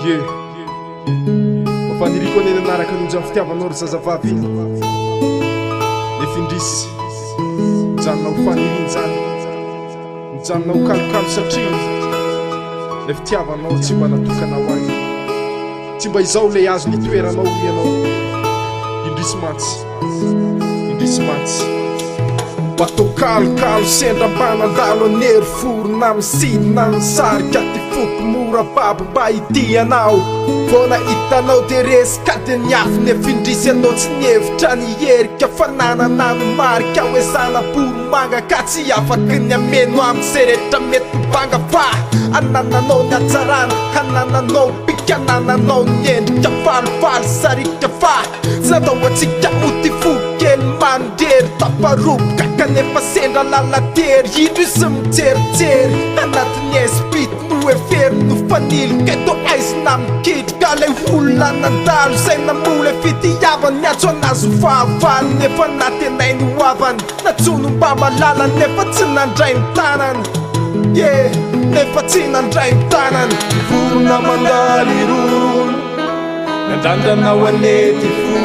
Ye mafaniriko anena anaraka anonja amin'ny fitiavanao ry zazavavy iny nefa indrisy mijanonao faniriny zany mijanonao kalokalo satria le fitiavanao tsy mba natokanao azy tsy mba izao le azo nitoeranao ianao indrisy mantsy bato kalokalo sendram-bana andalo anery forona misidina misarika ty foko mora babo mba itianao vona hitanao de resika de niafy nefa indrisy anao tsy nihevitra nierika fa nananano marika hoe zanaboro-manga ka tsy afaky ny ameno amin'ny seretra mety mbanga fa anananao ny atsarana anananao pika anananao ny endrika falifaly sarika fa tsy natao atsika ho ty fokely mandrery taparoboka kanefa sendra lalatery indro sy mijeritjery anatin'ny espity no efery no fanilika eto aizina mikitrika le olona nandalo zay namola fitiavany niatso anazy fahavalo nefa natenay ny hoavany natsono mba malala nefa tsy nandray ny tanany nefa tsy nandray ny tanany vorona mandaly rono nandrandrana anety fo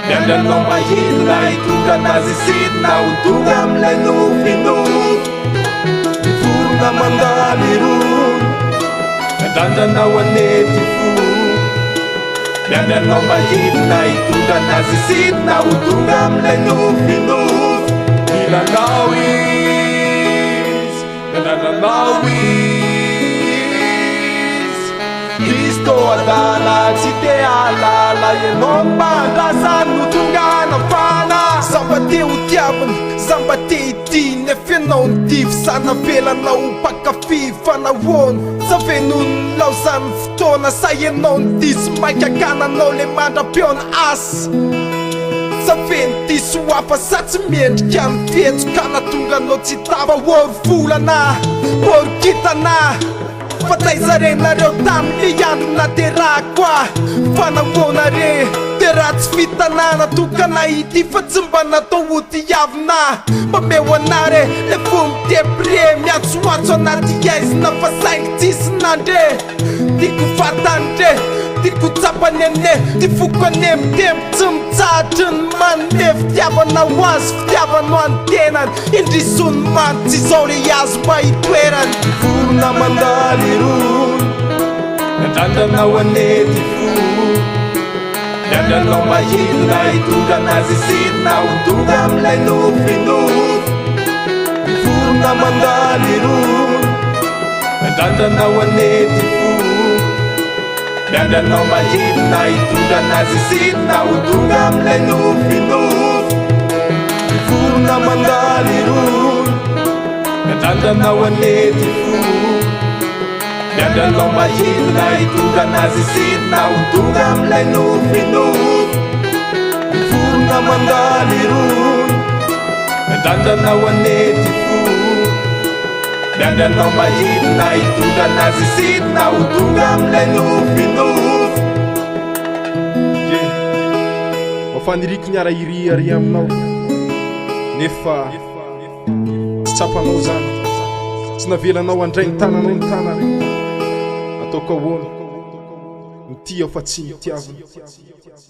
miandranao mahilina hitonga anazy sidina ho tonga amilay nofinofy vorona mandaly rono nandrandrana anety fo miandranao mahilina hitonga anazy sidina ho tonga amilay nofinofy ilanao izy nandrandrana Cristo adala tsy te alala ianao mandrazany no tonga anafana zamba te ho tiavany zamba te hity nefa ianao nidivy sanavelanao mpakafy fanahoana sa venony laozany fotoana sa ianao nidisy maikakananao le mandra-peona asa sa venydisy ho afa sa tsy miendrika mifetsoka na tonga anao tsy tava ory volana ory kitana fa taizarennareo tamin'ny andro naterahako ah fa nahoanare de raha tsy fitanana tokana ity fa tsy mba natao ho tiavina mameo anare le fo mitepire miantsoantso anaty aizina fa saingy tsisy nandre tiako fatandre tiako tsapany ane ty foko ane mitempo tsy mitsahatra ny manne fitiavana ho azy fitiavano antenany indrisony mano tsy izao le azo mba hitoerany vorona mandaly rono nandrandrana anety fo miandranao mahilina hitonga anazy sidina ho tonga amilay nofinofy vorona mandaly rono nandrandrana anety fo miandranao mahilina hitonga anazy sidina ho tonga amilay nofinofy vorona mandaly rono nandrandrana anety fo miandranao mahilina hitonga anazy sidina ho tonga amilay nofinofy vorona mandaly rono nandrandrana anety fo miandranao mahilina hitonga anazy sidina ho tonga amilay nofinofy mafaniriko ny arahiry ary aminao nefa tsy tsapanao zany tsy navelanao andray ny tananao ny tanany ataoko ahoana Nitia fa tsy nitiavana